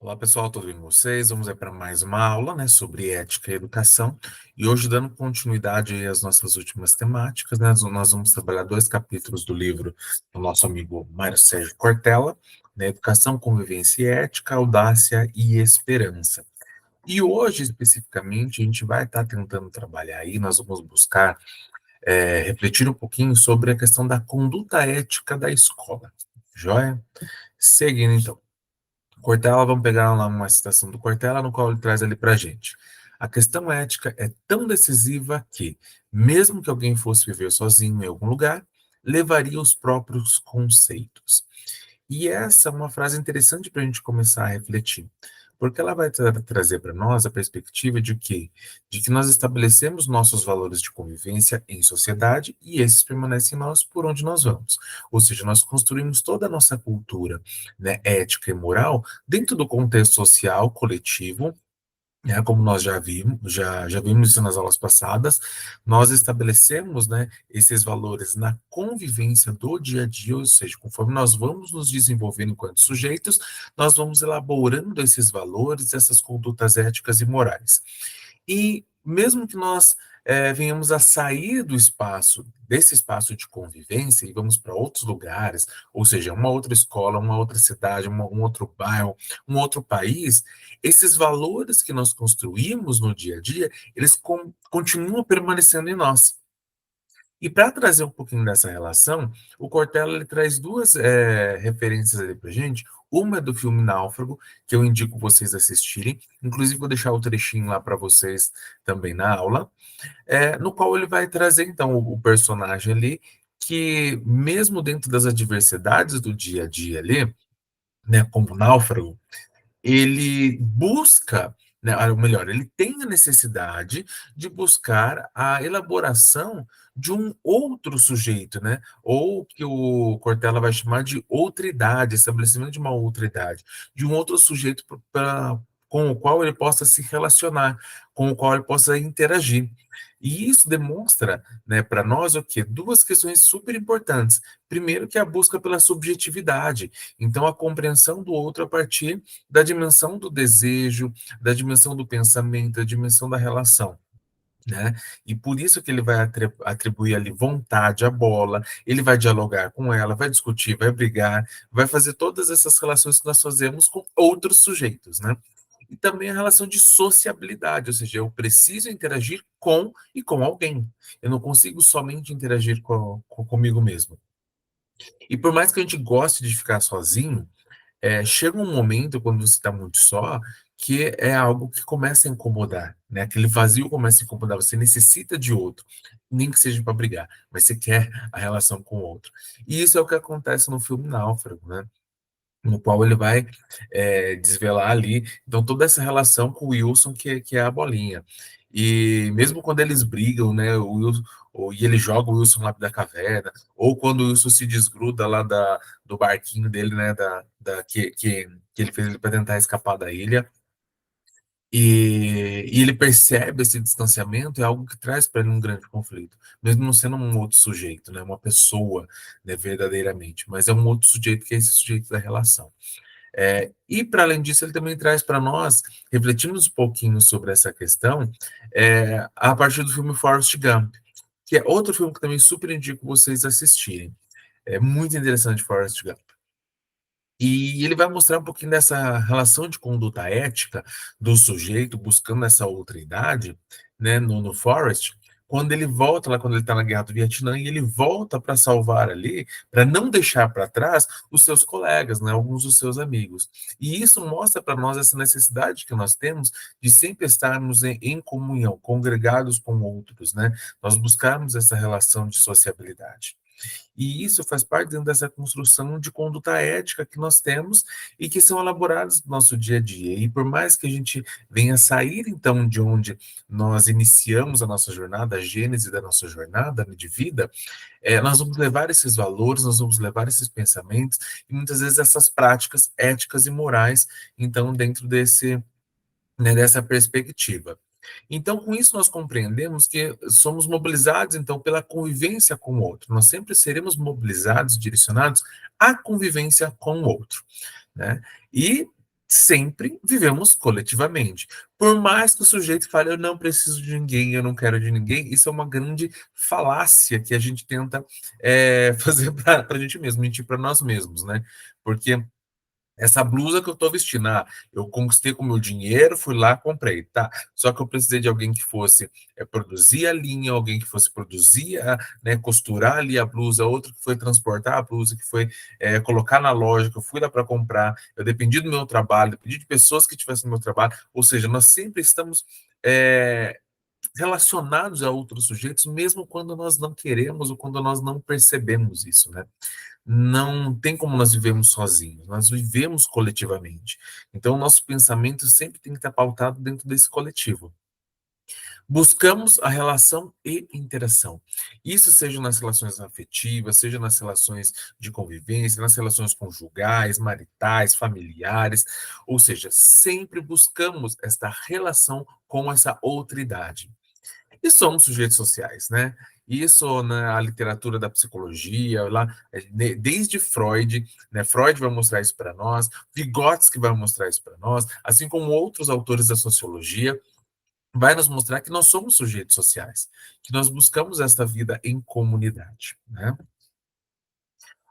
Olá pessoal, tudo bem com vocês? Vamos aí para mais uma aula, né, sobre ética e educação. E hoje, dando continuidade aí às nossas últimas temáticas, né, nós vamos trabalhar dois capítulos do livro do nosso amigo Mário Sérgio Cortella, né, Educação, Convivência e Ética, Audácia e Esperança. E hoje, especificamente, a gente vai estar tentando trabalhar aí, nós vamos buscar refletir um pouquinho sobre a questão da conduta ética da escola. Joia? Seguindo então. Cortella, vamos pegar lá uma citação do Cortella, no qual ele traz ali para a gente. A questão ética é tão decisiva que, mesmo que alguém fosse viver sozinho em algum lugar, levaria os próprios conceitos. E essa é uma frase interessante para a gente começar a refletir, porque ela vai trazer para nós a perspectiva de que, nós estabelecemos nossos valores de convivência em sociedade e esses permanecem em nós por onde nós vamos. Ou seja, nós construímos toda a nossa cultura, né, ética e moral dentro do contexto social coletivo, né, como nós já vimos isso nas aulas passadas, nós estabelecemos, né, esses valores na convivência do dia a dia, ou seja, conforme nós vamos nos desenvolvendo enquanto sujeitos, nós vamos elaborando esses valores, essas condutas éticas e morais. E mesmo que nós venhamos a sair desse espaço de convivência e vamos para outros lugares, ou seja, uma outra escola, uma outra cidade, um outro bairro, um outro país, esses valores que nós construímos no dia a dia, eles continuam permanecendo em nós. E para trazer um pouquinho dessa relação, o Cortella ele traz duas referências ali para gente. Uma é do filme Náufrago, que eu indico vocês assistirem. Inclusive, vou deixar o trechinho lá para vocês também na aula, no qual ele vai trazer, então, o personagem ali, que mesmo dentro das adversidades do dia a dia ali, né, como náufrago, ele busca, né, ou melhor, ele tem a necessidade de buscar a elaboração de um outro sujeito, né? Ou que o Cortella vai chamar de outra idade, estabelecimento de uma outra idade, de um outro sujeito com o qual ele possa se relacionar, com o qual ele possa interagir. E isso demonstra, né, para nós o quê? Duas questões super importantes. Primeiro, que é a busca pela subjetividade, então a compreensão do outro a partir da dimensão do desejo, da dimensão do pensamento, da dimensão da relação. Né? E por isso que ele vai atribuir ali vontade à bola, ele vai dialogar com ela, vai discutir, vai brigar, vai fazer todas essas relações que nós fazemos com outros sujeitos, né? E também a relação de sociabilidade, ou seja, eu preciso interagir com e com alguém. Eu não consigo somente interagir comigo mesmo. E por mais que a gente goste de ficar sozinho, chega um momento, quando você está muito só, que é algo que começa a incomodar, né? Aquele vazio começa a incomodar, você necessita de outro, nem que seja para brigar, mas você quer a relação com o outro. E isso é o que acontece no filme Náufrago, né? No qual ele vai desvelar ali, então, toda essa relação com o Wilson, que é a bolinha. E mesmo quando eles brigam, né, o Wilson, e ele joga o Wilson lá da caverna, ou quando o Wilson se desgruda lá do barquinho dele, né, que ele fez para tentar escapar da ilha, e ele percebe esse distanciamento, é algo que traz para ele um grande conflito, mesmo não sendo um outro sujeito, né, uma pessoa, né, verdadeiramente, mas é um outro sujeito que é esse sujeito da relação. E, para além disso, ele também traz para nós, refletimos um pouquinho sobre essa questão, a partir do filme Forrest Gump, que é outro filme que também super indico vocês assistirem. É muito interessante Forrest Gump. E ele vai mostrar um pouquinho dessa relação de conduta ética do sujeito buscando essa outra idade, né, no Forrest, quando ele volta lá, quando ele está na Guerra do Vietnã, e ele volta para salvar ali, para não deixar para trás os seus colegas, né, alguns dos seus amigos. E isso mostra para nós essa necessidade que nós temos de sempre estarmos em comunhão, congregados com outros, né? Nós buscarmos essa relação de sociabilidade. E isso faz parte dentro dessa construção de conduta ética que nós temos e que são elaboradas no nosso dia a dia. E por mais que a gente venha sair, então, de onde nós iniciamos a nossa jornada, a gênese da nossa jornada de vida, nós vamos levar esses valores, nós vamos levar esses pensamentos e muitas vezes essas práticas éticas e morais, então, dentro dessa perspectiva. Então, com isso, nós compreendemos que somos mobilizados, então, pela convivência com o outro. Nós sempre seremos mobilizados, direcionados à convivência com o outro, né? E sempre vivemos coletivamente. Por mais que o sujeito fale, eu não preciso de ninguém, eu não quero de ninguém, isso é uma grande falácia que a gente tenta fazer para a gente mesmo, mentir para nós mesmos, né? Porque essa blusa que eu tô vestindo, eu conquistei com o meu dinheiro, fui lá, comprei, tá? Só que eu precisei de alguém que fosse produzir a linha, alguém que fosse produzir, né, costurar ali a blusa, outro que foi transportar a blusa, que foi colocar na loja, que eu fui lá para comprar. Eu dependi do meu trabalho, dependi de pessoas que tivessem no meu trabalho. Ou seja, nós sempre estamos relacionados a outros sujeitos, mesmo quando nós não queremos ou quando nós não percebemos isso, né? Não tem como nós vivemos sozinhos, nós vivemos coletivamente. Então, o nosso pensamento sempre tem que estar pautado dentro desse coletivo. Buscamos a relação e interação. Isso seja nas relações afetivas, seja nas relações de convivência, nas relações conjugais, maritais, familiares, ou seja, sempre buscamos esta relação com essa outra idade. E somos sujeitos sociais, né? Isso na literatura da psicologia, lá, desde Freud, né? Freud vai mostrar isso para nós, Vygotsky vai mostrar isso para nós, assim como outros autores da sociologia, vai nos mostrar que nós somos sujeitos sociais, que nós buscamos esta vida em comunidade, né?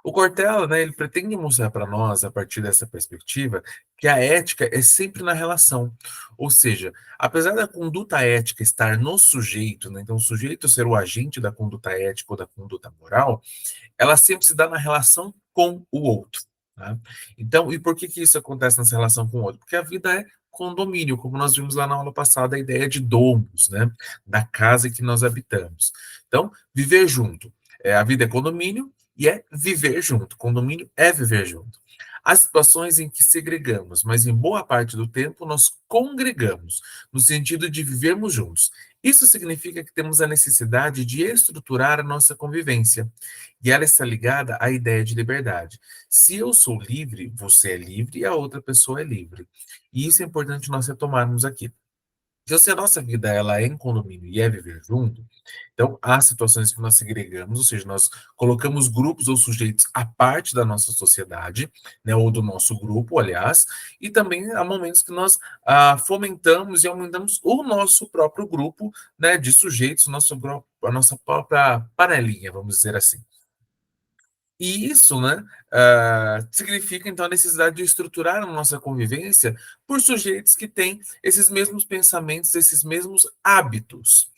O Cortella, né, ele pretende mostrar para nós, a partir dessa perspectiva, que a ética é sempre na relação. Ou seja, apesar da conduta ética estar no sujeito, né, então o sujeito ser o agente da conduta ética ou da conduta moral, ela sempre se dá na relação com o outro. Tá? Então, e por que, que isso acontece nessa relação com o outro? Porque a vida é condomínio, como nós vimos lá na aula passada, a ideia de domos, né, da casa que nós habitamos. Então, viver junto. A vida é condomínio, e é viver junto. Condomínio é viver junto. Há situações em que segregamos, mas em boa parte do tempo nós congregamos, no sentido de vivermos juntos. Isso significa que temos a necessidade de estruturar a nossa convivência. E ela está ligada à ideia de liberdade. Se eu sou livre, você é livre e a outra pessoa é livre. E isso é importante nós retomarmos aqui. Então, se a nossa vida ela é em condomínio e é viver junto, então há situações que nós segregamos, ou seja, nós colocamos grupos ou sujeitos à parte da nossa sociedade, né, ou do nosso grupo, aliás, e também há momentos que nós fomentamos e aumentamos o nosso próprio grupo, né, de sujeitos, a nossa própria panelinha, vamos dizer assim. E isso, né, significa então a necessidade de estruturar a nossa convivência por sujeitos que têm esses mesmos pensamentos, esses mesmos hábitos.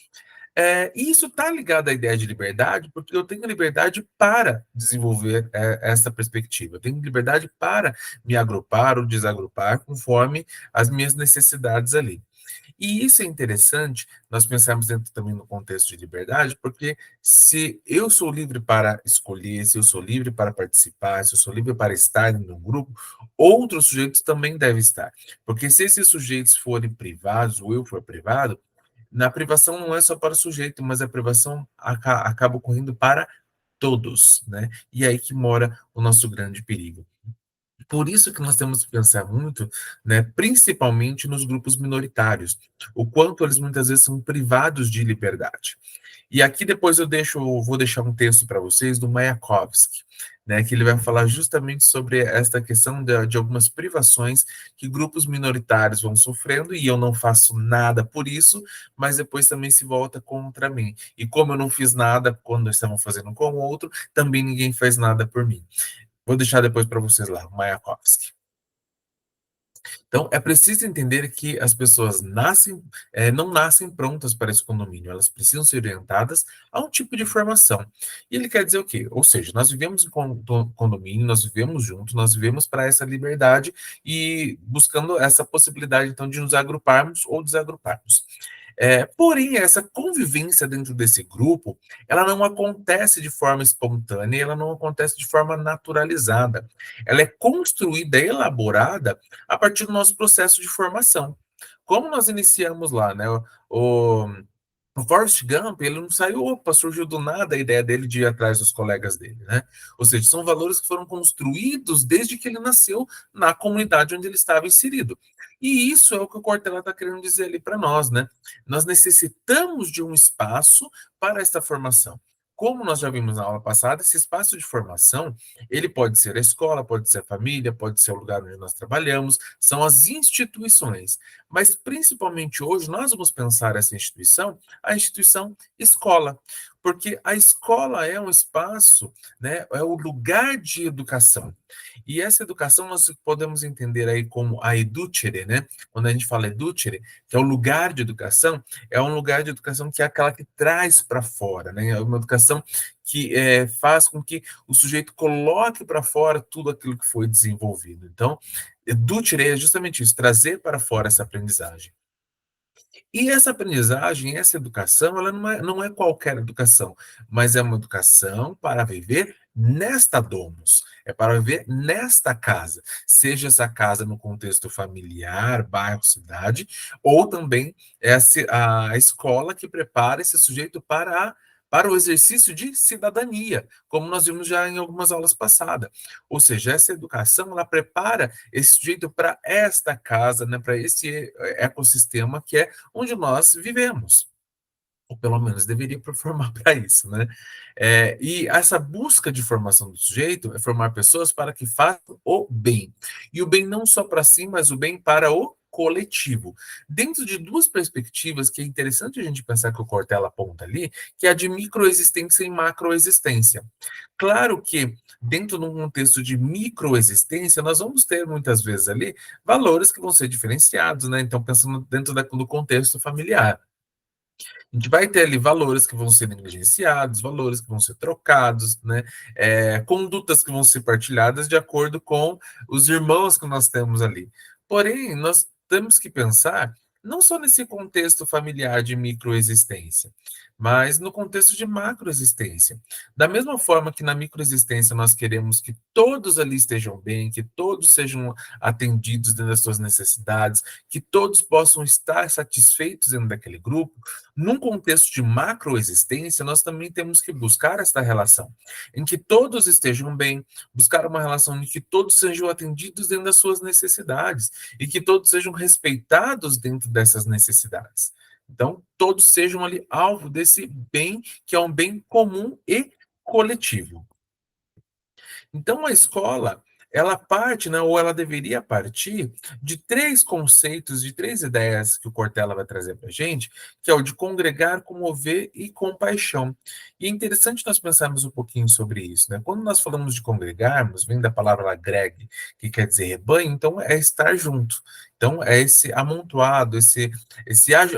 E isso está ligado à ideia de liberdade, porque eu tenho liberdade para desenvolver essa perspectiva, eu tenho liberdade para me agrupar ou desagrupar conforme as minhas necessidades ali. E isso é interessante, nós pensarmos dentro também no contexto de liberdade, porque se eu sou livre para escolher, se eu sou livre para participar, se eu sou livre para estar em um grupo, outros sujeitos também devem estar. Porque se esses sujeitos forem privados, ou eu for privado, na privação não é só para o sujeito, mas a privação acaba ocorrendo para todos, né? E é aí que mora o nosso grande perigo. Por isso que nós temos que pensar muito, né, principalmente nos grupos minoritários, o quanto eles muitas vezes são privados de liberdade. E aqui depois vou deixar um texto para vocês do Mayakovsky, né, que ele vai falar justamente sobre esta questão de algumas privações que grupos minoritários vão sofrendo, e eu não faço nada por isso, mas depois também se volta contra mim. E como eu não fiz nada quando estavam fazendo com o outro, também ninguém faz nada por mim. Vou deixar depois para vocês lá, Mayakovsky. Então, é preciso entender que as pessoas não nascem prontas para esse condomínio, elas precisam ser orientadas a um tipo de formação. E ele quer dizer o quê? Ou seja, nós vivemos em condomínio, nós vivemos juntos, nós vivemos para essa liberdade e buscando essa possibilidade, então, de nos agruparmos ou desagruparmos. Porém, essa convivência dentro desse grupo, ela não acontece de forma espontânea, ela não acontece de forma naturalizada. Ela é construída, elaborada a partir do nosso processo de formação. Como nós iniciamos lá, né? O, o Forrest Gump, ele não saiu, opa, surgiu do nada a ideia dele de ir atrás dos colegas dele, né? Ou seja, são valores que foram construídos desde que ele nasceu na comunidade onde ele estava inserido. E isso é o que o Cortella está querendo dizer ali para nós, né? Nós necessitamos de um espaço para esta formação. Como nós já vimos na aula passada, esse espaço de formação, ele pode ser a escola, pode ser a família, pode ser o lugar onde nós trabalhamos, são as instituições. Mas, principalmente hoje, nós vamos pensar essa instituição, a instituição escola, porque a escola é um espaço, né, é o lugar de educação. E essa educação nós podemos entender aí como a educere, né? Quando a gente fala educere, que é o lugar de educação, é um lugar de educação que é aquela que traz para fora, né? É uma educação que faz com que o sujeito coloque para fora tudo aquilo que foi desenvolvido. Então, educere é justamente isso, trazer para fora essa aprendizagem. E essa aprendizagem, essa educação, ela não é qualquer educação, mas é uma educação para viver nesta domus, é para viver nesta casa, seja essa casa no contexto familiar, bairro, cidade, ou também é a escola que prepara esse sujeito para o exercício de cidadania, como nós vimos já em algumas aulas passadas. Ou seja, essa educação, ela prepara esse sujeito para esta casa, né, para esse ecossistema que é onde nós vivemos, ou pelo menos deveria formar para isso, né? E essa busca de formação do sujeito é formar pessoas para que façam o bem. E o bem não só para si, mas o bem para o coletivo. Dentro de duas perspectivas que é interessante a gente pensar que o Cortella aponta ali, que é a de microexistência e macroexistência. Claro que dentro de um contexto de microexistência, nós vamos ter muitas vezes ali valores que vão ser diferenciados, né? Então, pensando dentro do contexto familiar. A gente vai ter ali valores que vão ser negligenciados, valores que vão ser trocados, né? Condutas que vão ser partilhadas de acordo com os irmãos que nós temos ali. Porém, nós temos que pensar não só nesse contexto familiar de microexistência, mas no contexto de macroexistência. Da mesma forma que na microexistência nós queremos que todos ali estejam bem, que todos sejam atendidos dentro das suas necessidades, que todos possam estar satisfeitos dentro daquele grupo, num contexto de macroexistência, nós também temos que buscar esta relação, em que todos estejam bem, buscar uma relação em que todos sejam atendidos dentro das suas necessidades e que todos sejam respeitados dentro dessas necessidades. Então, todos sejam ali alvo desse bem, que é um bem comum e coletivo. Então, a escola, ela parte, né, ou ela deveria partir de três conceitos, de três ideias que o Cortella vai trazer para a gente, que é o de congregar, comover e compaixão. E é interessante nós pensarmos um pouquinho sobre isso, né? Quando nós falamos de congregarmos, vem da palavra lá greg, que quer dizer rebanho, então é estar junto. Então, é esse amontoado,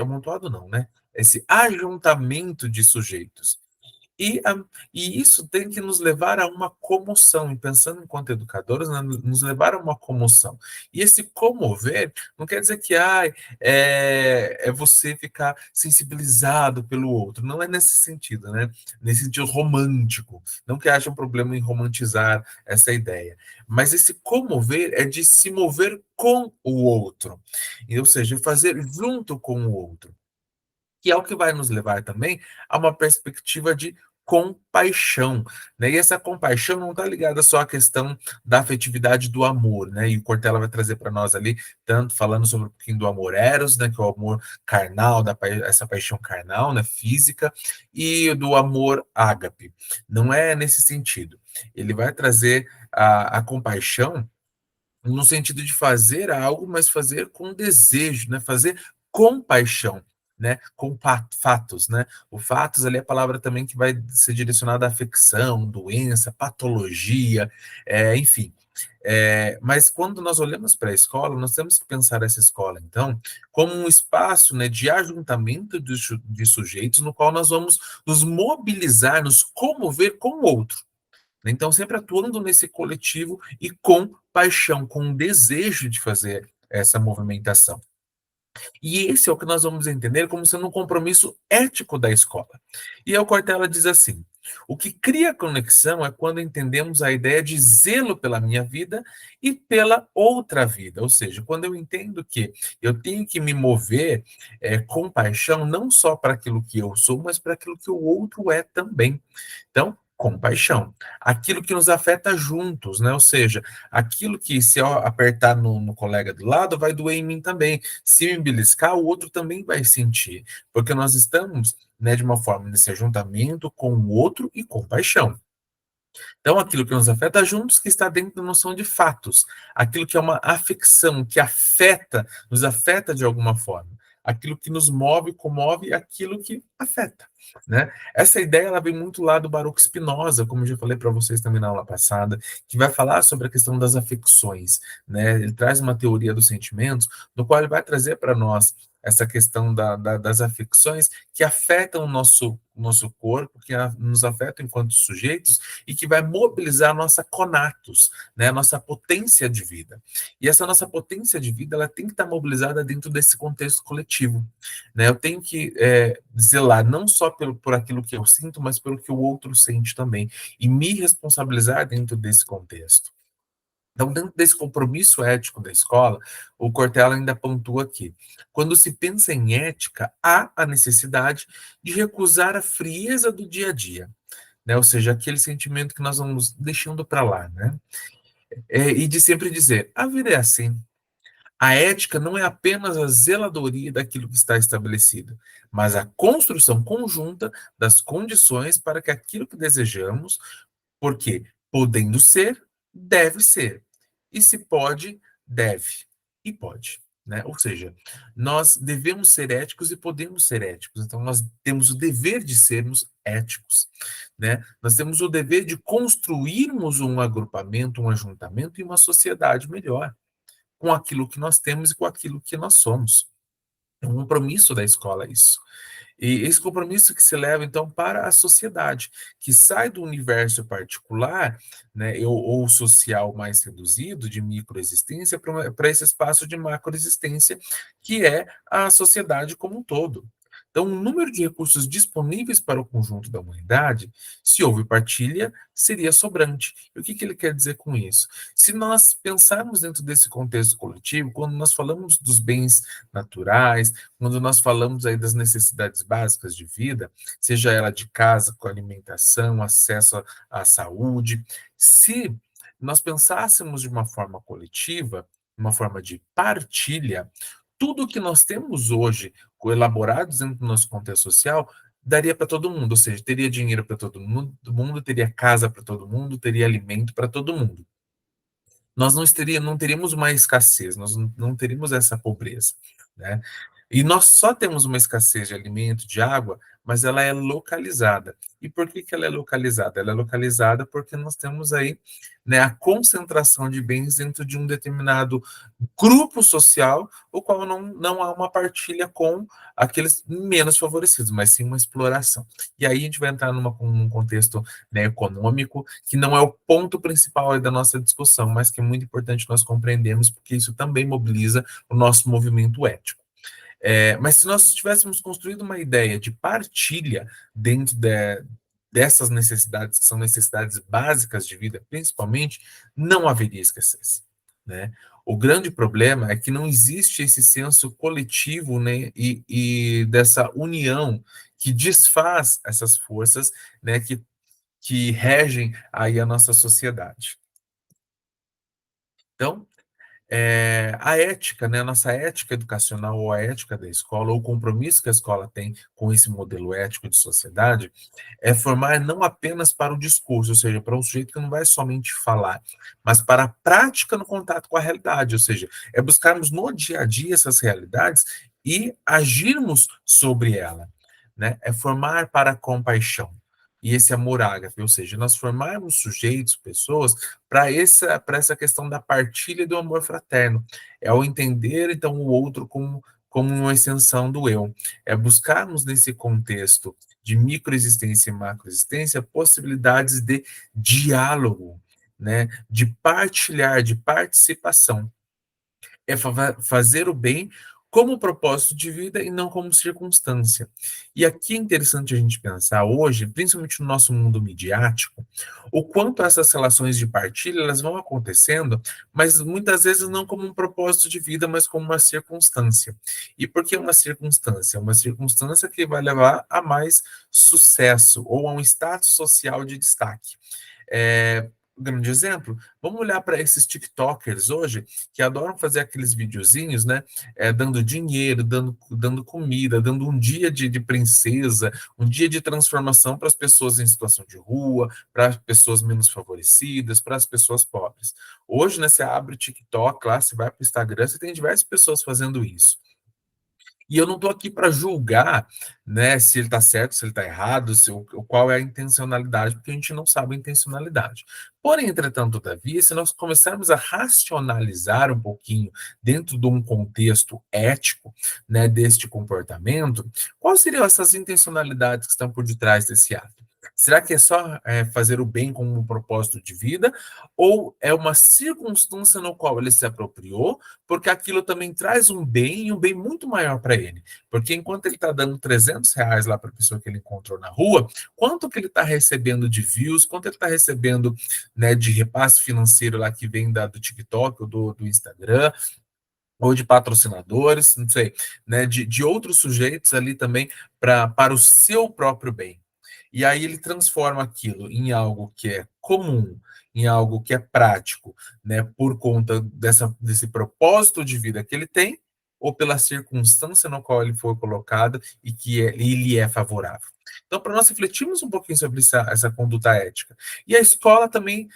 amontoado não, né? Esse ajuntamento de sujeitos. E, e isso tem que nos levar a uma comoção, e pensando enquanto educadores, né, nos levar a uma comoção. E esse comover não quer dizer que é você ficar sensibilizado pelo outro, não é nesse sentido, né? Nesse sentido romântico. Não que haja um problema em romantizar essa ideia, mas esse comover é de se mover com o outro, ou seja, fazer junto com o outro, que é o que vai nos levar também a uma perspectiva de compaixão, né? E essa compaixão não está ligada só à questão da afetividade do amor, né? E o Cortella vai trazer para nós ali, tanto falando sobre um pouquinho do amor eros, né? Que é o amor carnal, essa paixão carnal, né? Física, e do amor ágape. Não é nesse sentido. Ele vai trazer a compaixão no sentido de fazer algo, mas fazer com desejo, né? Fazer com paixão, né? Com fatos, né? O fatos ali é a palavra também que vai ser direcionada à afecção, doença, patologia, enfim. Mas quando nós olhamos para a escola, nós temos que pensar essa escola, então, como um espaço, né, de ajuntamento de sujeitos no qual nós vamos nos mobilizar, nos comover com o outro. Então, sempre atuando nesse coletivo e com paixão, com um desejo de fazer essa movimentação. E esse é o que nós vamos entender como sendo um compromisso ético da escola. E aí o Cortella diz assim: o que cria conexão é quando entendemos a ideia de zelo pela minha vida e pela outra vida. Ou seja, quando eu entendo que eu tenho que me mover com paixão, não só para aquilo que eu sou, mas para aquilo que o outro é também. Então, compaixão. Aquilo que nos afeta juntos, né? Ou seja, aquilo que se eu apertar no colega do lado, vai doer em mim também. Se eu beliscar, o outro também vai sentir. Porque nós estamos, né, de uma forma nesse ajuntamento com o outro e compaixão. Então, aquilo que nos afeta juntos, que está dentro da noção de fatos. Aquilo que é uma afecção, que afeta, nos afeta de alguma forma. Aquilo que nos move, comove, aquilo que afeta, né? Essa ideia ela vem muito lá do Baruch Spinoza, como eu já falei para vocês também na aula passada, que vai falar sobre a questão das afecções, né? Ele traz uma teoria dos sentimentos, no qual ele vai trazer para nós essa questão das afecções que afetam o nosso corpo, que nos afetam enquanto sujeitos, e que vai mobilizar a nossa conatos, né, a nossa potência de vida. E essa nossa potência de vida ela tem que estar mobilizada dentro desse contexto coletivo. Né? Eu tenho que zelar não só por aquilo que eu sinto, mas pelo que o outro sente também. E me responsabilizar dentro desse contexto. Então, dentro desse compromisso ético da escola, o Cortella ainda pontua aqui: quando se pensa em ética, há a necessidade de recusar a frieza do dia a dia, né? Ou seja, aquele sentimento que nós vamos deixando para lá, né? E de sempre dizer: a vida é assim. A ética não é apenas a zeladoria daquilo que está estabelecido, mas a construção conjunta das condições para que aquilo que desejamos, porque podendo ser, deve ser. E se pode, deve. E pode. Né? Ou seja, nós devemos ser éticos e podemos ser éticos. Então, nós temos o dever de sermos éticos. Né? Nós temos o dever de construirmos um agrupamento, um ajuntamento e uma sociedade melhor, com aquilo que nós temos e com aquilo que nós somos. É um compromisso da escola isso. E esse compromisso que se leva, então, para a sociedade, que sai do universo particular, né, ou social mais reduzido, de microexistência, para esse espaço de macroexistência, que é a sociedade como um todo. Então, o número de recursos disponíveis para o conjunto da humanidade, se houve partilha, seria sobrante. E o que ele quer dizer com isso? Se nós pensarmos dentro desse contexto coletivo, quando nós falamos dos bens naturais, quando nós falamos aí das necessidades básicas de vida, seja ela de casa, com alimentação, acesso à saúde, se nós pensássemos de uma forma coletiva, uma forma de partilha, tudo que nós temos hoje, elaborados dentro do nosso contexto social, daria para todo mundo, ou seja, teria dinheiro para todo mundo, teria casa para todo mundo, teria alimento para todo mundo. Nós não teríamos uma escassez, nós não teríamos essa pobreza, né? E nós só temos uma escassez de alimento, de água, mas ela é localizada. E por que ela é localizada? Ela é localizada porque nós temos aí, né, a concentração de bens dentro de um determinado grupo social, o qual não há uma partilha com aqueles menos favorecidos, mas sim uma exploração. E aí a gente vai entrar num contexto, né, econômico, que não é o ponto principal da nossa discussão, mas que é muito importante nós compreendermos, porque isso também mobiliza o nosso movimento ético. Mas se nós tivéssemos construído uma ideia de partilha dentro dessas necessidades, que são necessidades básicas de vida, principalmente, não haveria escassez, né? O grande problema é que não existe esse senso coletivo, né, e dessa união que desfaz essas forças, né, que regem aí a nossa sociedade. Então, a ética, né, a nossa ética educacional ou a ética da escola, ou o compromisso que a escola tem com esse modelo ético de sociedade, é formar não apenas para o discurso, ou seja, para um sujeito que não vai somente falar, mas para a prática no contato com a realidade, ou seja, é buscarmos no dia a dia essas realidades e agirmos sobre ela, né? É formar para a compaixão. E esse amor ágape, ou seja, nós formarmos sujeitos, pessoas, para essa questão da partilha do amor fraterno. É o entender, então, o outro como uma extensão do eu. É buscarmos nesse contexto de microexistência e macroexistência possibilidades de diálogo, né? De partilhar, de participação. É fazer o bem como propósito de vida e não como circunstância. E aqui é interessante a gente pensar hoje, principalmente no nosso mundo midiático, o quanto essas relações de partilha elas vão acontecendo, mas muitas vezes não como um propósito de vida, mas como uma circunstância. E por que uma circunstância? Uma circunstância que vai levar a mais sucesso ou a um status social de destaque. Um grande exemplo, vamos olhar para esses TikTokers hoje que adoram fazer aqueles videozinhos, né? Dando dinheiro, dando comida, dando um dia de princesa, um dia de transformação para as pessoas em situação de rua, para as pessoas menos favorecidas, para as pessoas pobres. Hoje, né, você abre o TikTok lá, você vai para o Instagram, você tem diversas pessoas fazendo isso. E eu não estou aqui para julgar, né, se ele está certo, se ele está errado, qual é a intencionalidade, porque a gente não sabe a intencionalidade. Porém, entretanto, todavia, se nós começarmos a racionalizar um pouquinho dentro de um contexto ético, né, deste comportamento, quais seriam essas intencionalidades que estão por detrás desse ato? Será que é só fazer o bem como um propósito de vida? Ou é uma circunstância no qual ele se apropriou porque aquilo também traz um bem e um bem muito maior para ele. Porque enquanto ele está dando R$ 300 lá para a pessoa que ele encontrou na rua, quanto que ele está recebendo de views, quanto ele está recebendo, né, de repasse financeiro lá que vem do TikTok ou do Instagram, ou de patrocinadores, não sei, né, de outros sujeitos ali também para o seu próprio bem. E aí ele transforma aquilo em algo que é comum, em algo que é prático, né, por conta desse propósito de vida que ele tem, ou pela circunstância no qual ele foi colocado e que ele é favorável. Então, para nós refletirmos um pouquinho sobre essa conduta ética. E a escola também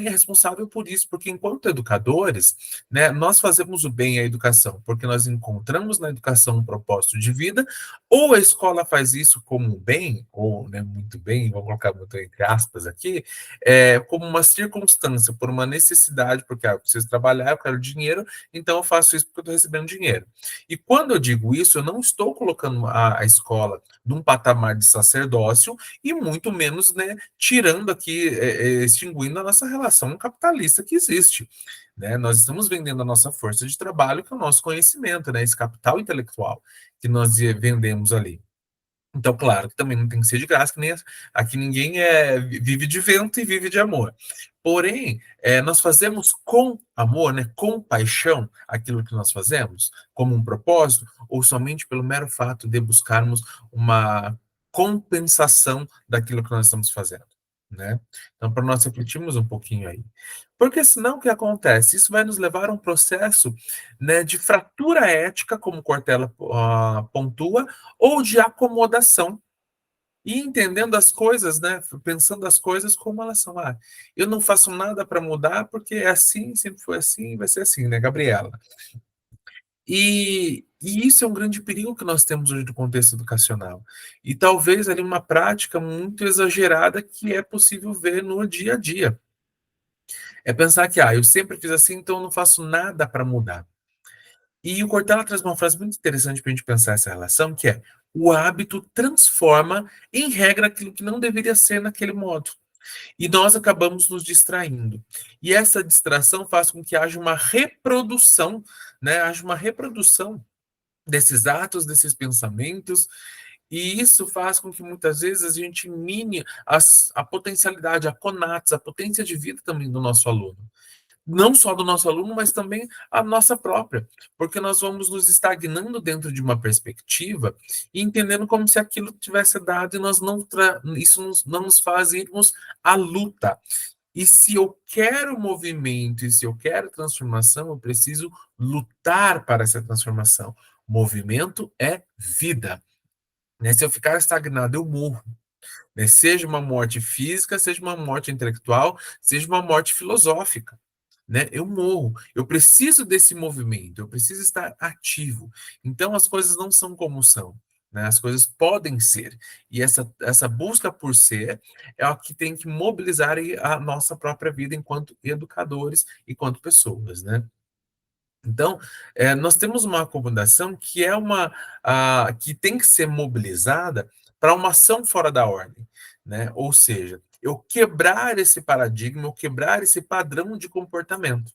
é responsável por isso, porque enquanto educadores, né, nós fazemos o bem à educação, porque nós encontramos na educação um propósito de vida, ou a escola faz isso como um bem, ou né, muito bem, vou colocar muito entre aspas aqui, como uma circunstância, por uma necessidade, porque eu preciso trabalhar, eu quero dinheiro, então eu faço isso porque eu estou recebendo dinheiro. E quando eu digo isso, eu não estou colocando a escola num patamar de sacerdócio e muito menos, né, tirando aqui, extinguindo a nossa relação capitalista que existe. Né? Nós estamos vendendo a nossa força de trabalho, que é o nosso conhecimento, né? Esse capital intelectual que nós vendemos ali. Então, claro que também não tem que ser de graça, que nem aqui ninguém vive de vento e vive de amor. Porém, nós fazemos com amor, né, com paixão, aquilo que nós fazemos, como um propósito, ou somente pelo mero fato de buscarmos uma compensação daquilo que nós estamos fazendo, né? Então, para nós refletirmos um pouquinho aí. Porque senão o que acontece? Isso vai nos levar a um processo, né, de fratura ética, como Cortella pontua, ou de acomodação. E entendendo as coisas, né? Pensando as coisas como elas são. Eu não faço nada para mudar porque é assim, sempre foi assim, vai ser assim, né, Gabriela? E isso é um grande perigo que nós temos hoje do contexto educacional. E talvez ali uma prática muito exagerada que é possível ver no dia a dia. É pensar que, eu sempre fiz assim, então eu não faço nada para mudar. E o Cortella traz uma frase muito interessante para a gente pensar essa relação, que é: o hábito transforma em regra aquilo que não deveria ser naquele modo. E nós acabamos nos distraindo. E essa distração faz com que haja uma reprodução, né? Haja uma reprodução desses atos, desses pensamentos, e isso faz com que muitas vezes a gente mine a potencialidade, a conatos, a potência de vida também do nosso aluno, não só do nosso aluno, mas também a nossa própria, porque nós vamos nos estagnando dentro de uma perspectiva e entendendo como se aquilo tivesse dado e nós isso não nos faz irmos à luta. E se eu quero movimento e se eu quero transformação, eu preciso lutar para essa transformação. Movimento é vida. Né? Se eu ficar estagnado, eu morro. Né? Seja uma morte física, seja uma morte intelectual, seja uma morte filosófica. Né? Eu morro. Eu preciso desse movimento, eu preciso estar ativo. Então as coisas não são como são. Né? As coisas podem ser. E essa busca por ser é o que tem que mobilizar a nossa própria vida enquanto educadores, enquanto pessoas. Né? Então, nós temos uma acomodação que que tem que ser mobilizada para uma ação fora da ordem, né? Ou seja, eu quebrar esse paradigma, eu quebrar esse padrão de comportamento.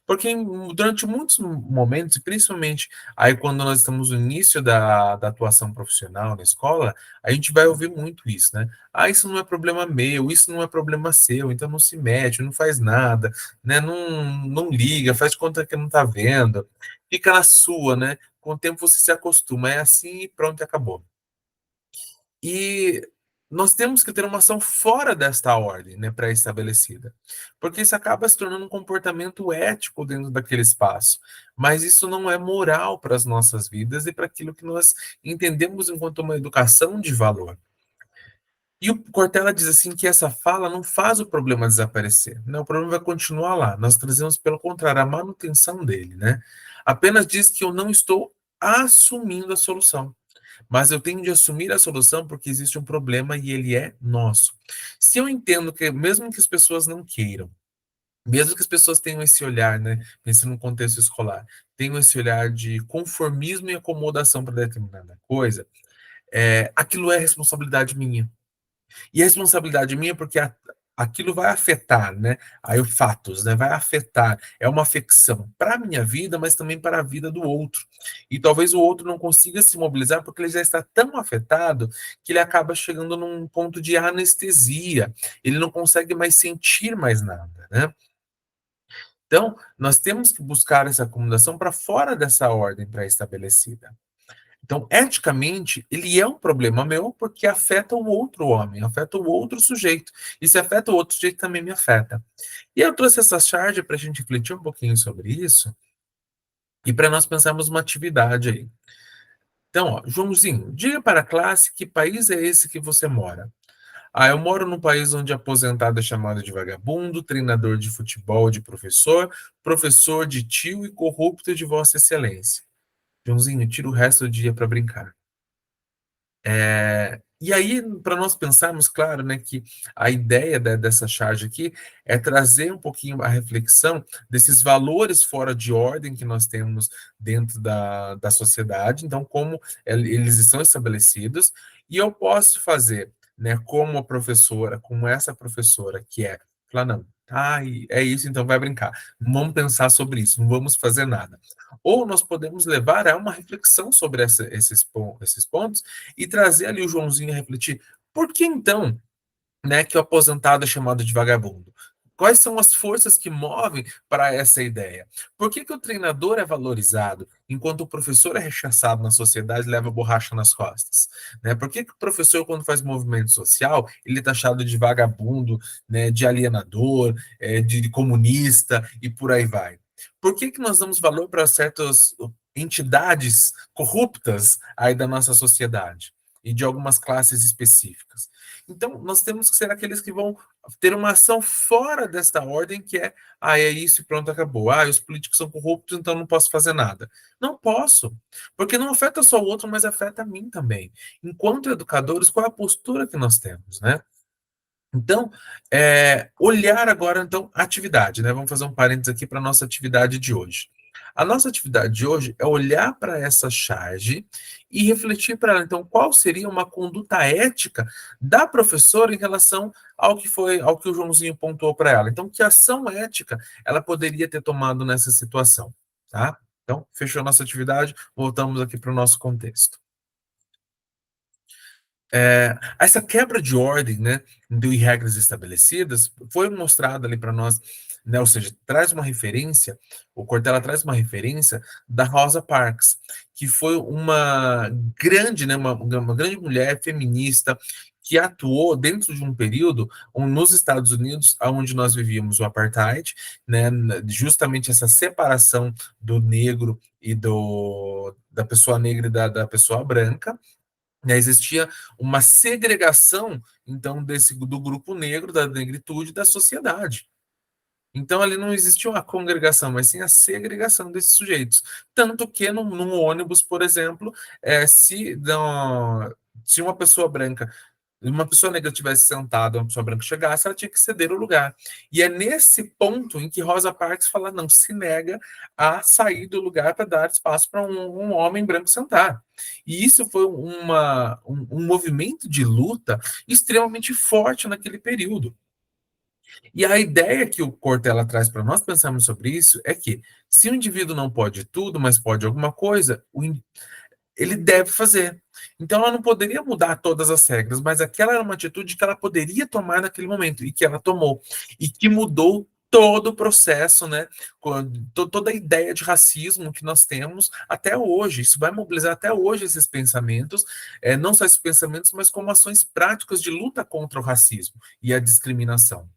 Porque durante muitos momentos, principalmente aí quando nós estamos no início da atuação profissional na escola, a gente vai ouvir muito isso, né? Ah, isso não é problema meu, isso não é problema seu, então não se mete, não faz nada, né? Não liga, faz de conta que não tá vendo, fica na sua, né? Com o tempo você se acostuma, é assim e pronto, acabou. E nós temos que ter uma ação fora desta ordem, né, pré-estabelecida, porque isso acaba se tornando um comportamento ético dentro daquele espaço, mas isso não é moral para as nossas vidas e para aquilo que nós entendemos enquanto uma educação de valor. E o Cortella diz assim que essa fala não faz o problema desaparecer, né? O problema vai continuar lá. Nós trazemos, pelo contrário, a manutenção dele, né? Apenas diz que eu não estou assumindo a solução, mas eu tenho de assumir a solução porque existe um problema e ele é nosso. Se eu entendo que, mesmo que as pessoas não queiram, mesmo que as pessoas tenham esse olhar, né, pensando no contexto escolar, tenham esse olhar de conformismo e acomodação para determinada coisa, aquilo é responsabilidade minha. E a responsabilidade minha, porque aquilo vai afetar, né? Aí o fatos, né? Vai afetar. É uma afecção para a minha vida, mas também para a vida do outro. E talvez o outro não consiga se mobilizar porque ele já está tão afetado que ele acaba chegando num ponto de anestesia. Ele não consegue mais sentir mais nada, né? Então, nós temos que buscar essa acomodação para fora dessa ordem pré-estabelecida. Então, eticamente, ele é um problema meu porque afeta o outro homem, afeta o outro sujeito. E se afeta o outro sujeito, também me afeta. E eu trouxe essa charge para a gente refletir um pouquinho sobre isso e para nós pensarmos uma atividade aí. Então, ó, Joãozinho, diga para a classe que país é esse que você mora. Ah, eu moro num país onde aposentado é chamado de vagabundo, treinador de futebol de professor, professor de tio e corrupto de Vossa Excelência. Joãozinho, tira o resto do dia para brincar. E aí, para nós pensarmos, claro, né, que a ideia dessa charge aqui é trazer um pouquinho a reflexão desses valores fora de ordem que nós temos dentro da sociedade, então, como eles estão estabelecidos, e eu posso fazer, né, como a professora, como essa professora, que é, falar, não, é isso, então vai brincar, não vamos pensar sobre isso, não vamos fazer nada. Ou nós podemos levar a uma reflexão sobre esses pontos e trazer ali o Joãozinho a refletir. Por que então, né, que o aposentado é chamado de vagabundo? Quais são as forças que movem para essa ideia? Por que, que o treinador é valorizado, enquanto o professor é rechaçado na sociedade e leva borracha nas costas? Né? Por que, que o professor, quando faz movimento social, ele é taxado de vagabundo, né, de alienador, de comunista e por aí vai? Por que, que nós damos valor para certas entidades corruptas aí da nossa sociedade e de algumas classes específicas? Então, nós temos que ser aqueles que vão ter uma ação fora desta ordem, que é isso e pronto, acabou. Os políticos são corruptos, então não posso fazer nada. Não posso, porque não afeta só o outro, mas afeta a mim também. Enquanto educadores, qual é a postura que nós temos, né? Então, olhar agora, então, a atividade, né? Vamos fazer um parênteses aqui para a nossa atividade de hoje. A nossa atividade de hoje é olhar para essa charge e refletir para ela, então, qual seria uma conduta ética da professora em relação ao que o Joãozinho pontuou para ela. Então, que ação ética ela poderia ter tomado nessa situação, tá? Então, fechou a nossa atividade, voltamos aqui para o nosso contexto. Essa quebra de ordem, né, de regras estabelecidas, foi mostrada ali para nós, né, ou seja, traz uma referência, o Cortella traz uma referência da Rosa Parks, que foi uma grande, né, uma grande mulher feminista que atuou dentro de um período nos Estados Unidos, onde nós vivíamos o apartheid, né, justamente essa separação do negro e da pessoa negra e da pessoa branca, né, existia uma segregação, então, do grupo negro, da negritude, da sociedade. Então, ali não existia uma congregação, mas sim a segregação desses sujeitos. Tanto que, num ônibus, por exemplo, se uma pessoa negra tivesse sentada, uma pessoa branca chegasse, ela tinha que ceder o lugar. E é nesse ponto em que Rosa Parks fala, não, se nega a sair do lugar para dar espaço para um homem branco sentar. E isso foi um movimento de luta extremamente forte naquele período. E a ideia que o Cortella traz para nós pensarmos sobre isso é que, se o indivíduo não pode tudo, mas pode alguma coisa, ele deve fazer. Então, ela não poderia mudar todas as regras, mas aquela era uma atitude que ela poderia tomar naquele momento, e que ela tomou, e que mudou todo o processo, né? Toda a ideia de racismo que nós temos até hoje. Isso vai mobilizar até hoje esses pensamentos, não só esses pensamentos, mas como ações práticas de luta contra o racismo e a discriminação.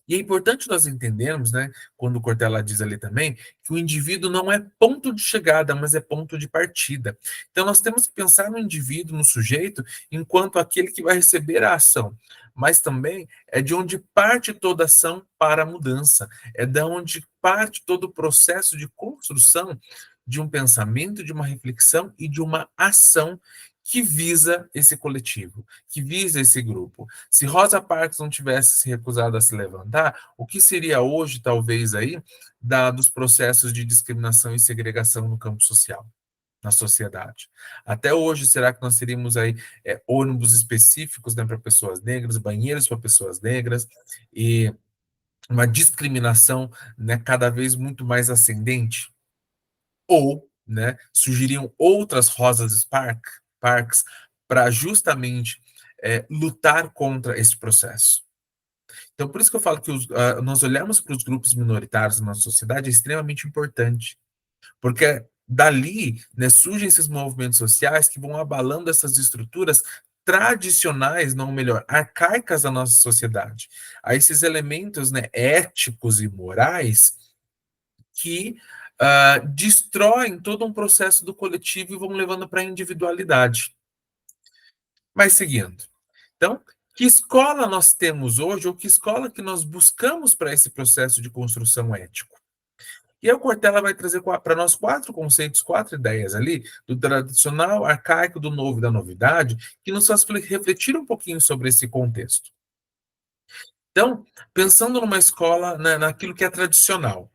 E é importante nós entendermos, né, quando o Cortella diz ali também, que o indivíduo não é ponto de chegada, mas é ponto de partida. Então nós temos que pensar no indivíduo, no sujeito, enquanto aquele que vai receber a ação. Mas também é de onde parte toda ação para a mudança, é de onde parte todo o processo de construção de um pensamento, de uma reflexão e de uma ação que visa esse coletivo, que visa esse grupo. Se Rosa Parks não tivesse se recusado a se levantar, o que seria hoje, talvez, aí, dos processos de discriminação e segregação no campo social, na sociedade? Até hoje, será que nós teríamos aí ônibus específicos, né, para pessoas negras, banheiros para pessoas negras, e uma discriminação, né, cada vez muito mais ascendente? Ou, né, surgiriam outras Parks para justamente lutar contra esse processo. Então, por isso que eu falo que nós olhamos para os grupos minoritários na nossa sociedade é extremamente importante, porque dali, né, surgem esses movimentos sociais que vão abalando essas estruturas tradicionais, não melhor, arcaicas da nossa sociedade. A esses elementos, né, éticos e morais que destroem todo um processo do coletivo e vão levando para a individualidade. Mas seguindo. Então, que escola nós temos hoje, ou que escola que nós buscamos para esse processo de construção ético? E aí o Cortella vai trazer para nós 4 conceitos, 4 ideias ali, do tradicional, arcaico, do novo e da novidade, que nos faz refletir um pouquinho sobre esse contexto. Então, pensando numa escola, né, naquilo que é tradicional.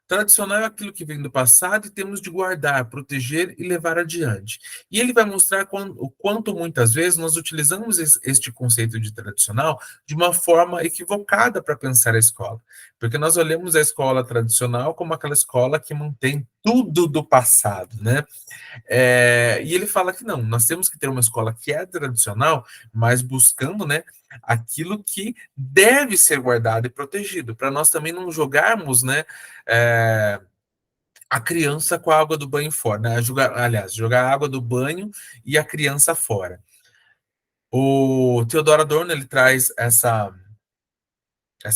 Tradicional é aquilo que vem do passado e temos de guardar, proteger e levar adiante. E ele vai mostrar o quanto muitas vezes nós utilizamos este conceito de tradicional de uma forma equivocada para pensar a escola. Porque nós olhamos a escola tradicional como aquela escola que mantém tudo do passado, né? E ele fala que não, nós temos que ter uma escola que é tradicional, mas buscando, né, aquilo que deve ser guardado e protegido, para nós também não jogarmos, né, a criança com a água do banho fora, né? Jogar a água do banho e a criança fora. O Theodor Adorno ele traz essa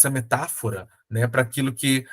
metáfora, né, para aquilo que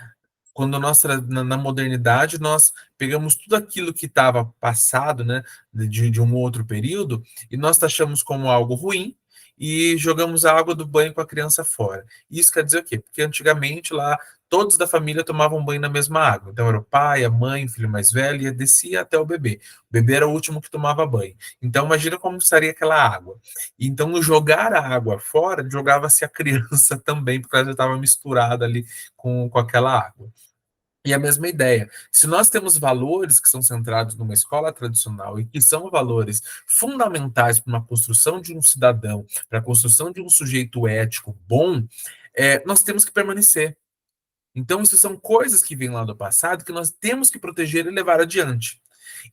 quando nós, na modernidade, nós pegamos tudo aquilo que estava passado, né, de um outro período, e nós taxamos como algo ruim e jogamos a água do banho com a criança fora. Isso quer dizer o quê? Porque antigamente lá todos da família tomavam banho na mesma água. Então era o pai, a mãe, o filho mais velho, e descia até o bebê. O bebê era o último que tomava banho. Então imagina como estaria aquela água. Então no jogar a água fora, jogava-se a criança também, porque ela já estava misturada ali com aquela água. E a mesma ideia. Se nós temos valores que são centrados numa escola tradicional e que são valores fundamentais para uma construção de um cidadão, para a construção de um sujeito ético bom, nós temos que permanecer. Então, isso são coisas que vêm lá do passado que nós temos que proteger e levar adiante.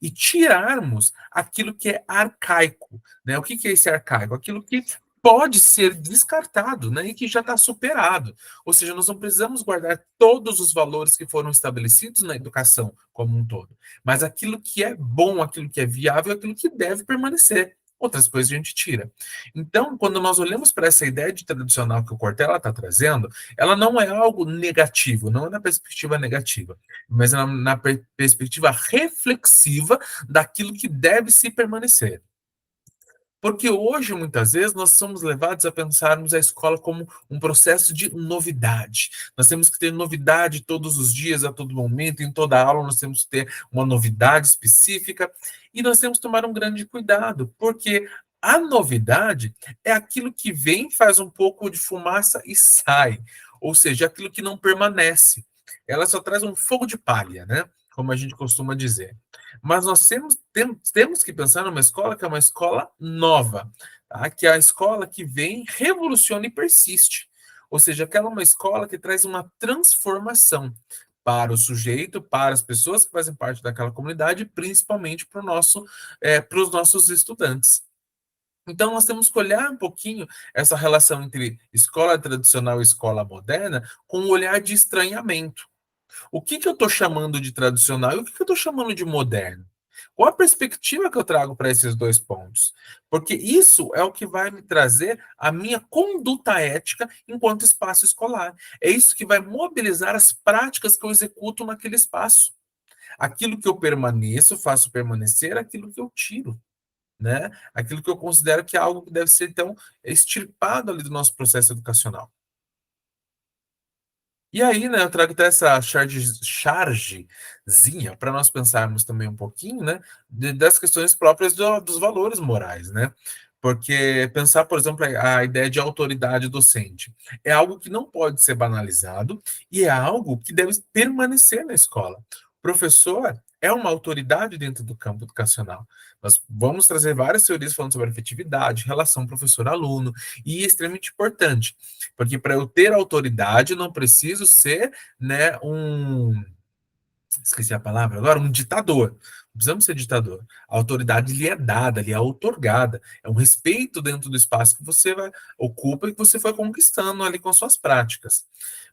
E tirarmos aquilo que é arcaico. Né? O que é esse arcaico? Aquilo que pode ser descartado, né, e que já está superado. Ou seja, nós não precisamos guardar todos os valores que foram estabelecidos na educação como um todo, mas aquilo que é bom, aquilo que é viável, aquilo que deve permanecer. Outras coisas a gente tira. Então, quando nós olhamos para essa ideia de tradicional que o Cortella está trazendo, ela não é algo negativo, não é na perspectiva negativa, mas na perspectiva reflexiva daquilo que deve se permanecer. Porque hoje, muitas vezes, nós somos levados a pensarmos a escola como um processo de novidade. Nós temos que ter novidade todos os dias, a todo momento, em toda aula, nós temos que ter uma novidade específica. E nós temos que tomar um grande cuidado, porque a novidade é aquilo que vem, faz um pouco de fumaça e sai. Ou seja, aquilo que não permanece. Ela só traz um fogo de palha, né? Como a gente costuma dizer. Mas nós temos que pensar numa escola que é uma escola nova, tá? Que é a escola que vem, revoluciona e persiste. Ou seja, aquela é uma escola que traz uma transformação para o sujeito, para as pessoas que fazem parte daquela comunidade, principalmente para os nossos estudantes. Então, nós temos que olhar um pouquinho essa relação entre escola tradicional e escola moderna com um olhar de estranhamento. O que eu estou chamando de tradicional e o que eu estou chamando de moderno? Qual a perspectiva que eu trago para esses dois pontos? Porque isso é o que vai me trazer a minha conduta ética enquanto espaço escolar. É isso que vai mobilizar as práticas que eu executo naquele espaço. Aquilo que eu permaneço, faço permanecer, aquilo que eu tiro, né? Aquilo que eu considero que é algo que deve ser, então, extirpado ali do nosso processo educacional. E aí, né, eu trago até essa chargezinha para nós pensarmos também um pouquinho, né, das questões próprias dos valores morais, né? Porque pensar, por exemplo, a ideia de autoridade docente é algo que não pode ser banalizado e é algo que deve permanecer na escola. O professor é uma autoridade dentro do campo educacional. Nós vamos trazer várias teorias falando sobre afetividade, relação professor-aluno, e é extremamente importante. Porque para eu ter autoridade, eu não preciso ser, né, esqueci a palavra agora, um ditador. Não precisamos ser ditador. A autoridade lhe é dada, lhe é outorgada. É um respeito dentro do espaço que você ocupa e que você foi conquistando ali com suas práticas.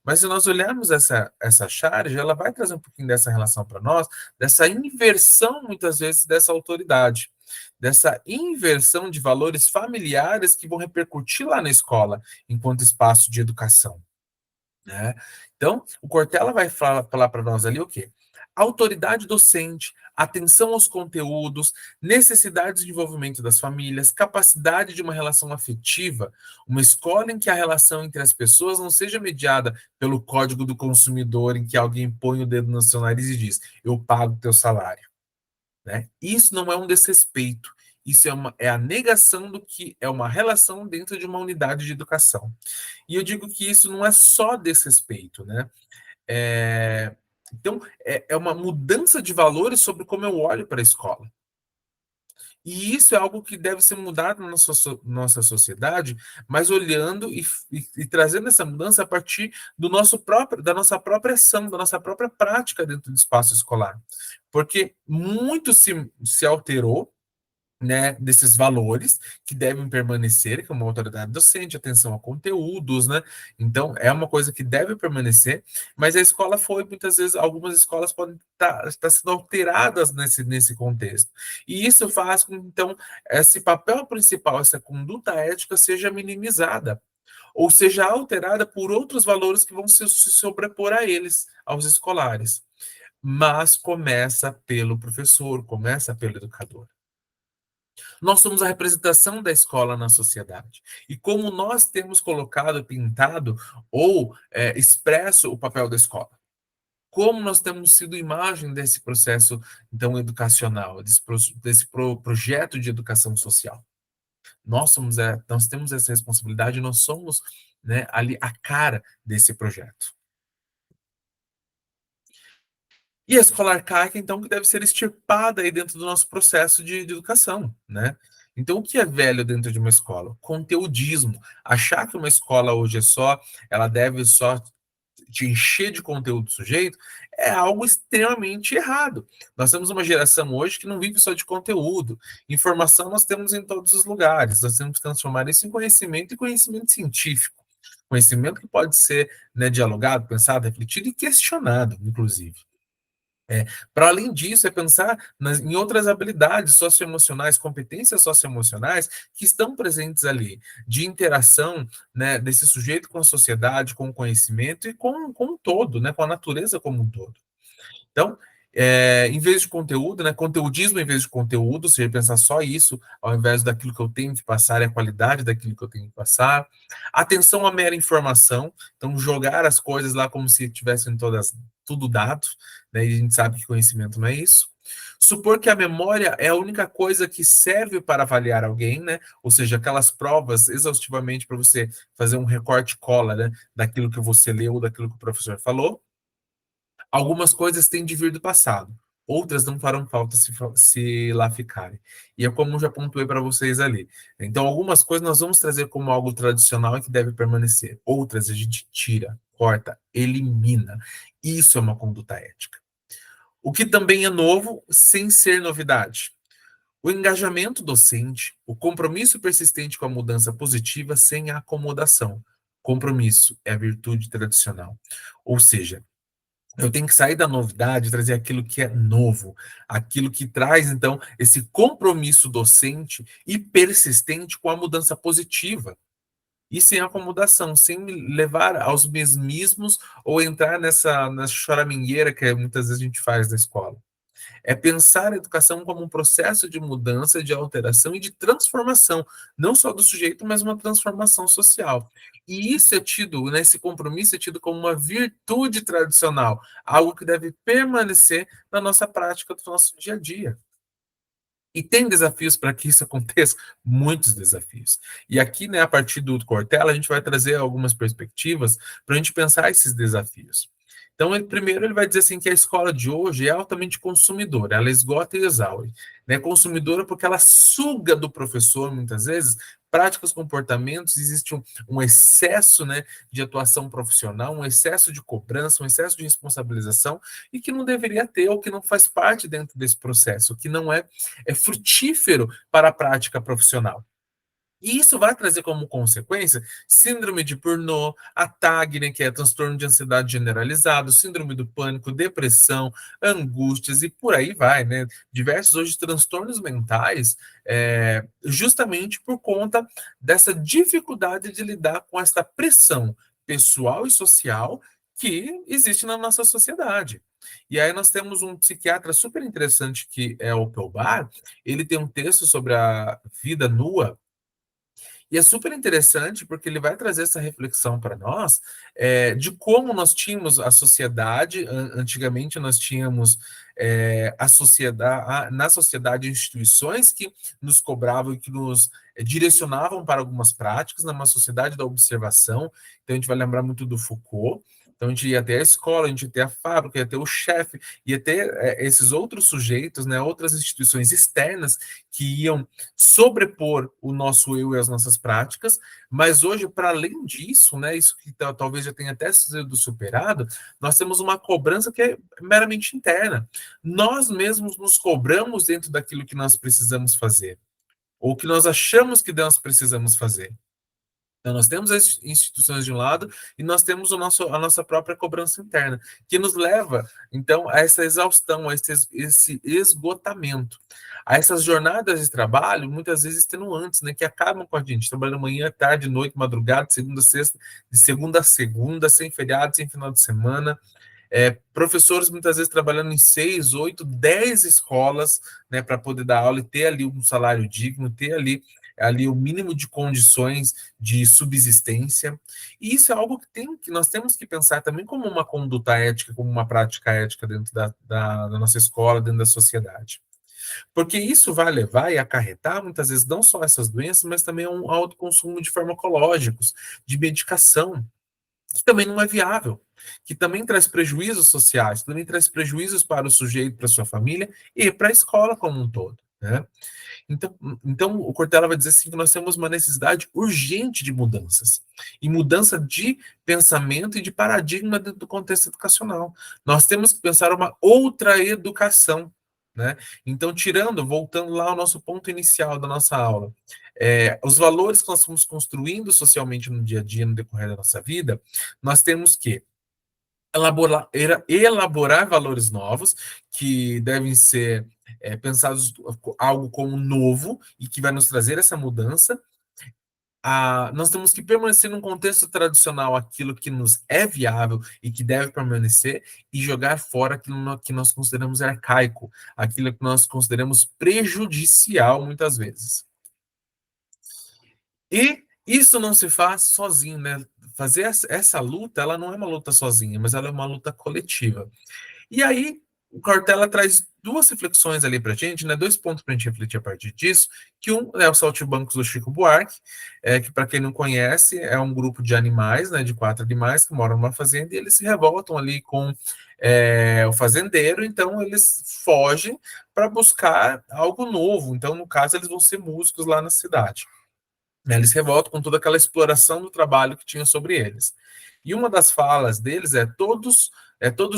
Mas se nós olharmos essa charge, ela vai trazer um pouquinho dessa relação para nós, dessa inversão, muitas vezes, dessa autoridade. Dessa inversão de valores familiares que vão repercutir lá na escola, enquanto espaço de educação, né? Então, o Cortella vai falar para nós ali o quê? Autoridade docente, atenção aos conteúdos, necessidades de envolvimento das famílias, capacidade de uma relação afetiva, uma escola em que a relação entre as pessoas não seja mediada pelo código do consumidor, em que alguém põe o dedo no seu nariz e diz: eu pago teu salário, né? Isso não é um desrespeito, isso é a negação do que é uma relação dentro de uma unidade de educação. E eu digo que isso não é só desrespeito, né? É, então, é uma mudança de valores sobre como eu olho para a escola. E isso é algo que deve ser mudado na nossa sociedade, mas olhando e trazendo essa mudança a partir da nossa própria ação, da nossa própria prática dentro do espaço escolar. Porque muito se alterou, né, desses valores que devem permanecer, como autoridade docente, atenção a conteúdos, né? Então, é uma coisa que deve permanecer, mas a escola foi, muitas vezes, algumas escolas podem estar sendo alteradas nesse contexto. E isso faz com que, então, esse papel principal, essa conduta ética, seja minimizada, ou seja alterada por outros valores que vão se sobrepor a eles, aos escolares. Mas começa pelo professor, começa pelo educador. Nós somos a representação da escola na sociedade. E como nós temos colocado, pintado ou expresso o papel da escola? Como nós temos sido imagem desse processo, então, educacional, desse projeto de educação social? Nós temos essa responsabilidade, nós somos, né, ali a cara desse projeto. E a escola arcaica, então, que deve ser extirpada aí dentro do nosso processo de educação, né? Então, o que é velho dentro de uma escola? Conteudismo. Achar que uma escola hoje ela deve só te encher de conteúdo do sujeito, é algo extremamente errado. Nós temos uma geração hoje que não vive só de conteúdo. Informação nós temos em todos os lugares. Nós temos que transformar isso em conhecimento e conhecimento científico. Conhecimento que pode ser, né, dialogado, pensado, refletido e questionado, inclusive. Para além disso, é pensar em outras habilidades socioemocionais, competências socioemocionais que estão presentes ali, de interação, né, desse sujeito com a sociedade, com o conhecimento e com o todo, né, com a natureza como um todo. Então, em vez de conteúdo, né, conteudismo em vez de conteúdo, seja pensar só isso, ao invés daquilo que eu tenho que passar, é a qualidade daquilo que eu tenho que passar. Atenção à mera informação, então jogar as coisas lá como se tivessem todas tudo dado, né, e a gente sabe que conhecimento não é isso. Supor que a memória é a única coisa que serve para avaliar alguém, né? Ou seja, aquelas provas exaustivamente para você fazer um recorte-cola, né, daquilo que você leu, daquilo que o professor falou. Algumas coisas têm de vir do passado. outras não farão falta se lá ficarem. E é como eu já pontuei para vocês ali. Então, algumas coisas nós vamos trazer como algo tradicional e que deve permanecer. Outras a gente tira, corta, elimina. Isso é uma conduta ética. O que também é novo, sem ser novidade. O engajamento docente, o compromisso persistente com a mudança positiva sem a acomodação. Compromisso é a virtude tradicional. Ou seja, eu tenho que sair da novidade, trazer aquilo que é novo, aquilo que traz, então, esse compromisso docente e persistente com a mudança positiva. E sem acomodação, sem me levar aos mesmismos ou entrar nessa choramingueira que muitas vezes a gente faz na escola. É pensar a educação como um processo de mudança, de alteração e de transformação, não só do sujeito, mas uma transformação social. E isso é tido, né, esse compromisso é tido como uma virtude tradicional, algo que deve permanecer na nossa prática do nosso dia a dia. E tem desafios para que isso aconteça? Muitos desafios. E aqui, né, a partir do Cortella, a gente vai trazer algumas perspectivas para a gente pensar esses desafios. Então, primeiro, ele vai dizer assim que a escola de hoje é altamente consumidora, ela esgota e exaure. Né? Consumidora porque ela suga do professor, muitas vezes, práticas, comportamentos, existe um excesso, né, de atuação profissional, um excesso de cobrança, um excesso de responsabilização, e que não deveria ter, ou que não faz parte dentro desse processo, que não é frutífero para a prática profissional. E isso vai trazer como consequência síndrome de Burnout, a TAG, né, que é transtorno de ansiedade generalizado, síndrome do pânico, depressão, angústias e por aí vai, né? Diversos hoje transtornos mentais, justamente por conta dessa dificuldade de lidar com essa pressão pessoal e social que existe na nossa sociedade. E aí nós temos um psiquiatra super interessante que é o Pelbar, ele tem um texto sobre a vida nua, e é super interessante porque ele vai trazer essa reflexão para nós, de como nós tínhamos a sociedade. Antigamente nós tínhamos a sociedade, na sociedade instituições que nos cobravam e que nos direcionavam para algumas práticas, numa sociedade da observação. Então a gente vai lembrar muito do Foucault. Então a gente ia ter a escola, a gente ia ter a fábrica, ia ter o chefe, ia ter esses outros sujeitos, né, outras instituições externas que iam sobrepor o nosso eu e as nossas práticas, mas hoje, para além disso, né, isso que talvez já tenha até sido superado, nós temos uma cobrança que é meramente interna. Nós mesmos nos cobramos dentro daquilo que nós precisamos fazer, ou que nós achamos que nós precisamos fazer. Então, nós temos as instituições de um lado e nós temos a nossa própria cobrança interna, que nos leva, então, a essa exaustão, a esse esgotamento, a essas jornadas de trabalho, muitas vezes extenuantes, né, que acabam com a gente, trabalhando manhã, tarde, noite, madrugada, segunda, sexta, de segunda a segunda, sem feriado, sem final de semana, professores muitas vezes trabalhando em 6, 8, 10 escolas, né, para poder dar aula e ter ali um salário digno, ter ali o mínimo de condições de subsistência. E isso é algo que nós temos que pensar também como uma conduta ética, como uma prática ética dentro da nossa escola, dentro da sociedade. Porque isso vai levar e acarretar, muitas vezes, não só essas doenças, mas também um alto consumo de farmacológicos, de medicação, que também não é viável, que também traz prejuízos sociais, também traz prejuízos para o sujeito, para a sua família e para a escola como um todo, né? Então, então, o Cortella vai dizer assim que nós temos uma necessidade urgente de mudanças, e mudança de pensamento e de paradigma dentro do contexto educacional. Nós temos que pensar uma outra educação, né? Então, voltando lá ao nosso ponto inicial da nossa aula, os valores que nós estamos construindo socialmente no dia a dia, no decorrer da nossa vida, nós temos que elaborar valores novos que devem ser pensados algo como novo e que vai nos trazer essa mudança. Nós temos que permanecer num contexto tradicional aquilo que nos é viável e que deve permanecer, e jogar fora aquilo que nós consideramos arcaico, aquilo que nós consideramos prejudicial muitas vezes. E isso não se faz sozinho, né? Fazer essa luta, ela não é uma luta sozinha, mas ela é uma luta coletiva. E aí, o Cortella traz duas reflexões ali para a gente, né? Dois pontos para a gente refletir a partir disso. Que um é o Saltimbancos do Chico Buarque, que para quem não conhece, é um grupo de animais, né? De 4 animais que moram numa fazenda e eles se revoltam ali com o fazendeiro, então eles fogem para buscar algo novo. Então, no caso, eles vão ser músicos lá na cidade, né? Eles revoltam com toda aquela exploração do trabalho que tinha sobre eles. E uma das falas deles todos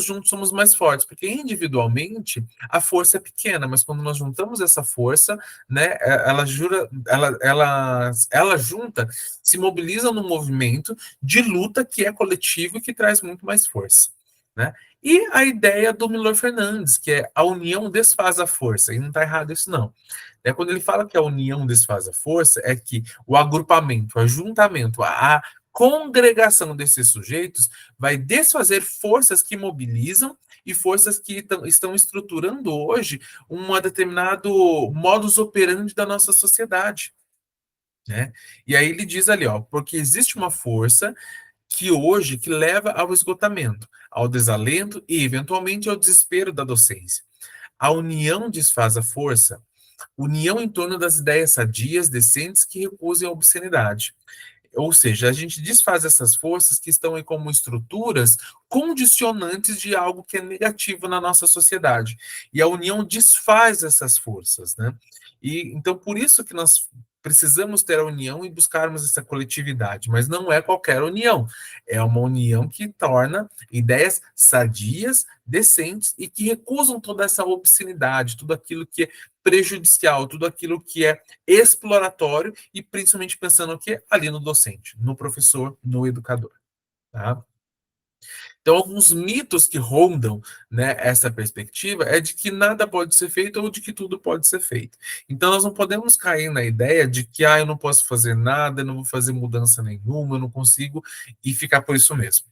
juntos somos mais fortes, porque individualmente a força é pequena, mas quando nós juntamos essa força, né, ela junta, se mobiliza num movimento de luta que é coletivo e que traz muito mais força, né? E a ideia do Milor Fernandes, que é a união desfaz a força, e não está errado isso não. Quando ele fala que a união desfaz a força, é que o agrupamento, o ajuntamento, a congregação desses sujeitos vai desfazer forças que mobilizam e forças que estão estruturando hoje um determinado modus operandi da nossa sociedade, né? E aí ele diz ali, ó, porque existe uma força que leva ao esgotamento, ao desalento e eventualmente ao desespero da docência. A união desfaz a força, união em torno das ideias sadias, decentes, que recusem a obscenidade. Ou seja, a gente desfaz essas forças que estão aí como estruturas condicionantes de algo que é negativo na nossa sociedade. E a união desfaz essas forças, né? E então por isso que nós precisamos ter a união e buscarmos essa coletividade, mas não é qualquer união. É uma união que torna ideias sadias, decentes e que recusam toda essa obscenidade, tudo aquilo que é prejudicial, tudo aquilo que é exploratório e principalmente pensando o quê? Ali no docente, no professor, no educador. Tá? Então, alguns mitos que rondam, né, essa perspectiva é de que nada pode ser feito ou de que tudo pode ser feito. Então, nós não podemos cair na ideia de que eu não posso fazer nada, eu não vou fazer mudança nenhuma, eu não consigo e ficar por isso mesmo.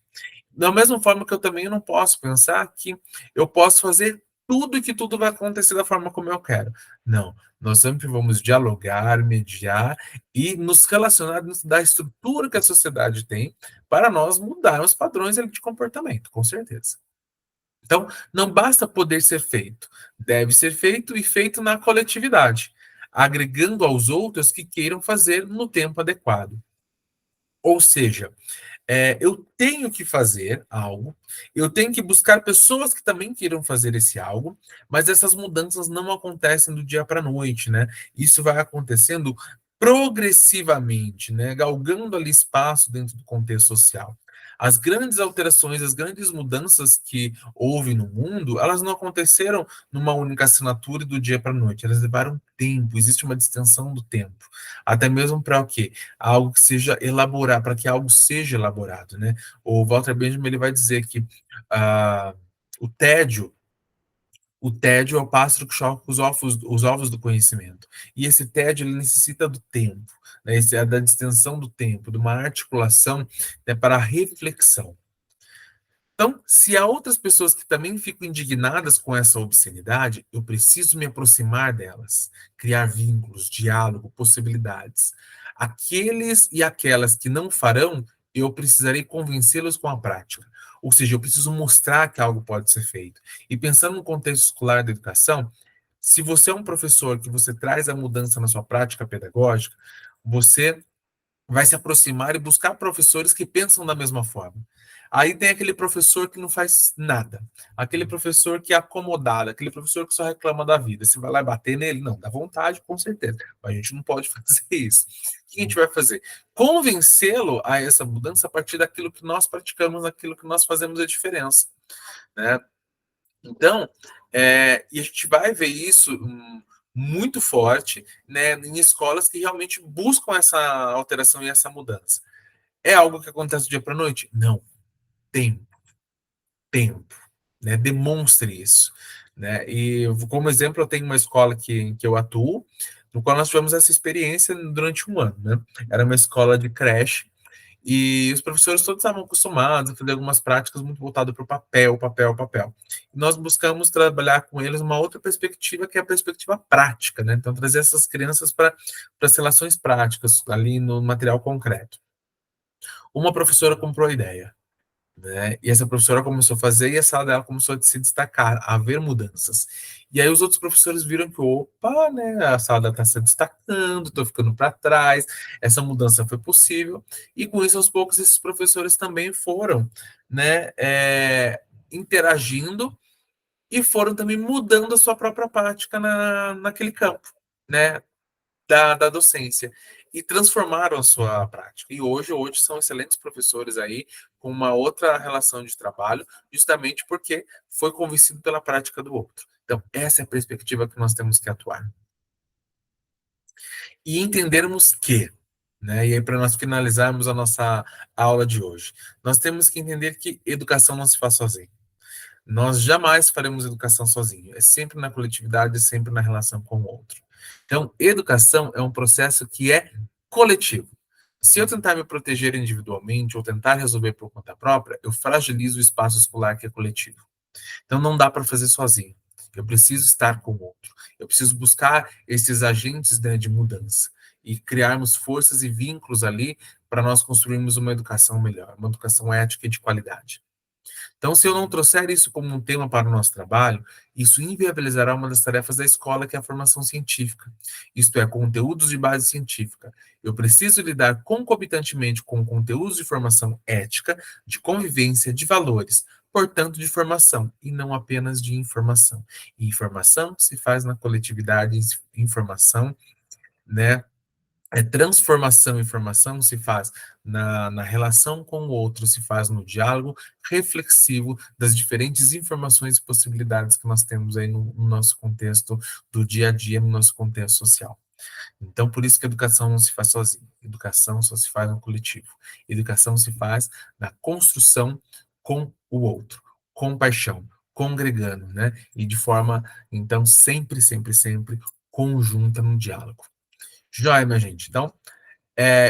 Da mesma forma que eu também não posso pensar que eu posso fazer tudo e que tudo vai acontecer da forma como eu quero. Não, nós sempre vamos dialogar, mediar e nos relacionar dentro da estrutura que a sociedade tem para nós mudarmos padrões de comportamento, com certeza. Então, não basta poder ser feito, deve ser feito e feito na coletividade, agregando aos outros que queiram fazer no tempo adequado. Ou seja, eu tenho que fazer algo, eu tenho que buscar pessoas que também queiram fazer esse algo, mas essas mudanças não acontecem do dia para a noite, né? Isso vai acontecendo progressivamente, né? Galgando ali espaço dentro do contexto social. As grandes alterações, as grandes mudanças que houve no mundo, elas não aconteceram numa única assinatura do dia para a noite, elas levaram tempo, existe uma distensão do tempo, até mesmo para o quê? Algo que seja elaborado, para que algo seja elaborado, né? O Walter Benjamin ele vai dizer que ah, o tédio, o tédio é o pássaro que choca os ovos do conhecimento. E esse tédio ele necessita do tempo, né? Esse é da distensão do tempo, de uma articulação, né, para a reflexão. Então, se há outras pessoas que também ficam indignadas com essa obscenidade, eu preciso me aproximar delas, criar vínculos, diálogo, possibilidades. Aqueles e aquelas que não farão, eu precisarei convencê-los com a prática. Ou seja, eu preciso mostrar que algo pode ser feito. E pensando no contexto escolar da educação, se você é um professor que você traz a mudança na sua prática pedagógica, você vai se aproximar e buscar professores que pensam da mesma forma. Aí tem aquele professor que não faz nada, aquele professor que é acomodado, aquele professor que só reclama da vida. Você vai lá e bater nele? Não, dá vontade, com certeza. Mas a gente não pode fazer isso. O que a gente vai fazer? Convencê-lo a essa mudança a partir daquilo que nós praticamos, daquilo que nós fazemos a diferença, né? Então, e a gente vai ver isso muito forte, né, em escolas que realmente buscam essa alteração e essa mudança. É algo que acontece do dia para a noite? Não. Tempo, tempo. Né? Demonstre isso. Né? E como exemplo, eu tenho uma escola que eu atuo, no qual nós tivemos essa experiência durante um ano. Né? Era uma escola de creche, e os professores todos estavam acostumados a fazer algumas práticas muito voltadas para o papel, papel, papel. E nós buscamos trabalhar com eles uma outra perspectiva, que é a perspectiva prática, né? Então, trazer essas crianças para as relações práticas, ali no material concreto. Uma professora comprou a ideia, né? E essa professora começou a fazer e a sala dela começou a se destacar, a haver mudanças. E aí os outros professores viram que, opa, né, a sala está se destacando, estou ficando para trás, essa mudança foi possível, e com isso, aos poucos, esses professores também foram, né, interagindo e foram também mudando a sua própria prática naquele campo, né, da docência, e transformaram a sua prática. E hoje são excelentes professores aí, com uma outra relação de trabalho, justamente porque foi convencido pela prática do outro. Então, essa é a perspectiva que nós temos que atuar. E entendermos que, né, e aí para nós finalizarmos a nossa aula de hoje, nós temos que entender que educação não se faz sozinho. Nós jamais faremos educação sozinho, é sempre na coletividade, é sempre na relação com o outro. Então, educação é um processo que é coletivo. Se eu tentar me proteger individualmente ou tentar resolver por conta própria, eu fragilizo o espaço escolar que é coletivo. Então, não dá para fazer sozinho. Eu preciso estar com o outro. Eu preciso buscar esses agentes, né, de mudança e criarmos forças e vínculos ali para nós construirmos uma educação melhor, uma educação ética e de qualidade. Então, se eu não trouxer isso como um tema para o nosso trabalho, isso inviabilizará uma das tarefas da escola, que é a formação científica, isto é, conteúdos de base científica. Eu preciso lidar concomitantemente com conteúdos de formação ética, de convivência, de valores, portanto, de formação, e não apenas de informação. E informação se faz na coletividade, informação, né, transformação em informação se faz na relação com o outro, se faz no diálogo reflexivo das diferentes informações e possibilidades que nós temos aí no nosso contexto do dia a dia, no nosso contexto social. Então, por isso que a educação não se faz sozinha. Educação só se faz no coletivo. Educação se faz na construção com o outro, com paixão, congregando, né? E de forma, então, sempre conjunta no diálogo. Joia, minha gente. Então,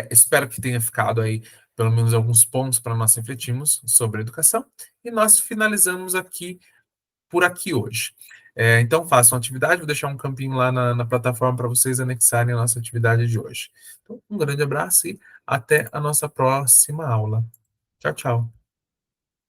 espero que tenha ficado aí pelo menos alguns pontos para nós refletirmos sobre a educação. E nós finalizamos aqui por aqui hoje. Então, façam atividade, vou deixar um campinho lá na plataforma para vocês anexarem a nossa atividade de hoje. Então, um grande abraço e até a nossa próxima aula. Tchau, tchau.